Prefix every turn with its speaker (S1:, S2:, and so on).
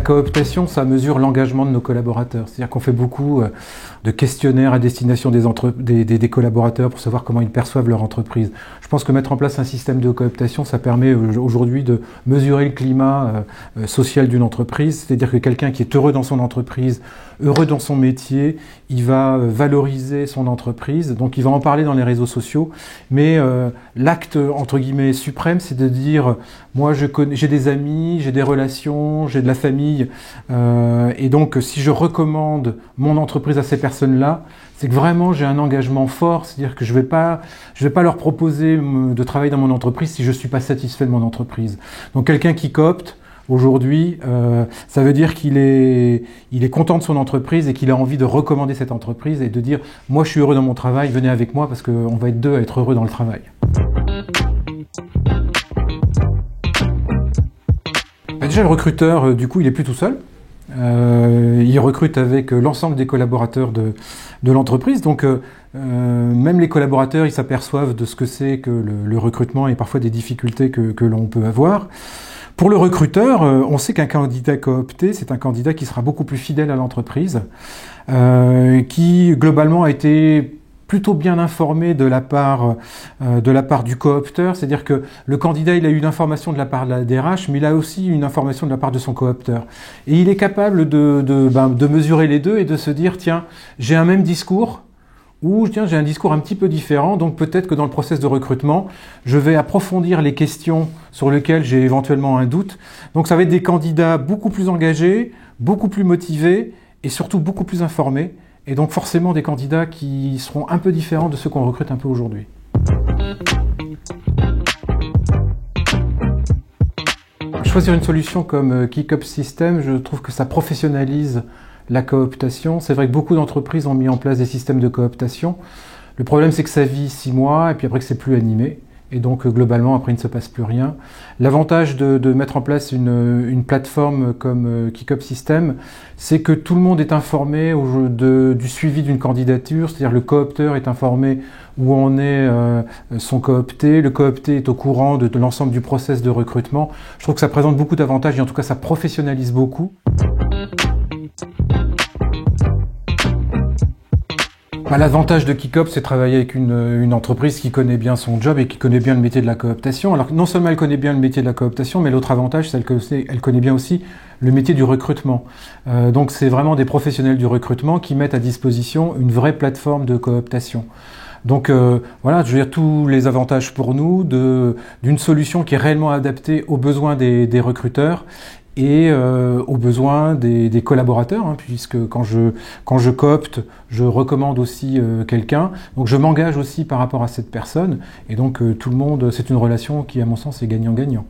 S1: La cooptation, ça mesure l'engagement de nos collaborateurs. C'est-à-dire qu'on fait beaucoup de questionnaires à destination des collaborateurs pour savoir comment ils perçoivent leur entreprise. Je pense que mettre en place un système de cooptation, ça permet aujourd'hui de mesurer le climat social d'une entreprise. C'est-à-dire que quelqu'un qui est heureux dans son entreprise, heureux dans son métier, il va valoriser son entreprise, donc il va en parler dans les réseaux sociaux. Mais l'acte, entre guillemets, suprême, c'est de dire, moi j'ai des amis, j'ai des relations, j'ai de la famille, et donc si je recommande mon entreprise à ces personnes-là, c'est que vraiment j'ai un engagement fort, c'est-à-dire que je vais pas leur proposer de travailler dans mon entreprise si je suis pas satisfait de mon entreprise. Donc quelqu'un qui coopte, aujourd'hui, ça veut dire qu'il est content de son entreprise et qu'il a envie de recommander cette entreprise et de dire « moi je suis heureux dans mon travail, venez avec moi parce qu'on va être deux à être heureux dans le travail ». Déjà le recruteur, du coup, il est plus tout seul. Il recrute avec l'ensemble des collaborateurs de l'entreprise. Donc même les collaborateurs, ils s'aperçoivent de ce que c'est que le recrutement et parfois des difficultés que l'on peut avoir. Pour le recruteur, on sait qu'un candidat coopté, c'est un candidat qui sera beaucoup plus fidèle à l'entreprise, qui globalement a été plutôt bien informé de la part du coopteur, c'est-à-dire que le candidat il a eu une information de la part de la DRH, mais il a aussi une information de la part de son coopteur. Et il est capable de mesurer les deux et de se dire tiens, j'ai un même discours, ou tiens, j'ai un discours un petit peu différent, donc peut-être que dans le process de recrutement, je vais approfondir les questions sur lesquelles j'ai éventuellement un doute. Donc ça va être des candidats beaucoup plus engagés, beaucoup plus motivés et surtout beaucoup plus informés. Et donc forcément des candidats qui seront un peu différents de ceux qu'on recrute un peu aujourd'hui. Choisir une solution comme KeekUp System, je trouve que ça professionnalise la cooptation. C'est vrai que beaucoup d'entreprises ont mis en place des systèmes de cooptation. Le problème, c'est que ça vit 6 mois et puis après que c'est plus animé. Et donc globalement, après, il ne se passe plus rien. L'avantage de mettre en place une plateforme comme KeekUp System, c'est que tout le monde est informé du suivi d'une candidature, c'est-à-dire le coopteur est informé où en est son coopté, le coopté est au courant de l'ensemble du process de recrutement. Je trouve que ça présente beaucoup d'avantages et en tout cas, ça professionnalise beaucoup. L'avantage de KeekUp, c'est travailler avec une entreprise qui connaît bien son job et qui connaît bien le métier de la cooptation. Alors non seulement elle connaît bien le métier de la cooptation, mais l'autre avantage, c'est qu'elle connaît bien aussi le métier du recrutement. Donc c'est vraiment des professionnels du recrutement qui mettent à disposition une vraie plateforme de cooptation. Donc voilà, je veux dire tous les avantages pour nous d'une solution qui est réellement adaptée aux besoins des recruteurs et aux besoins des collaborateurs, hein, puisque quand je coopte, je recommande aussi quelqu'un, donc je m'engage aussi par rapport à cette personne, et donc tout le monde, c'est une relation qui, à mon sens, est gagnant-gagnant.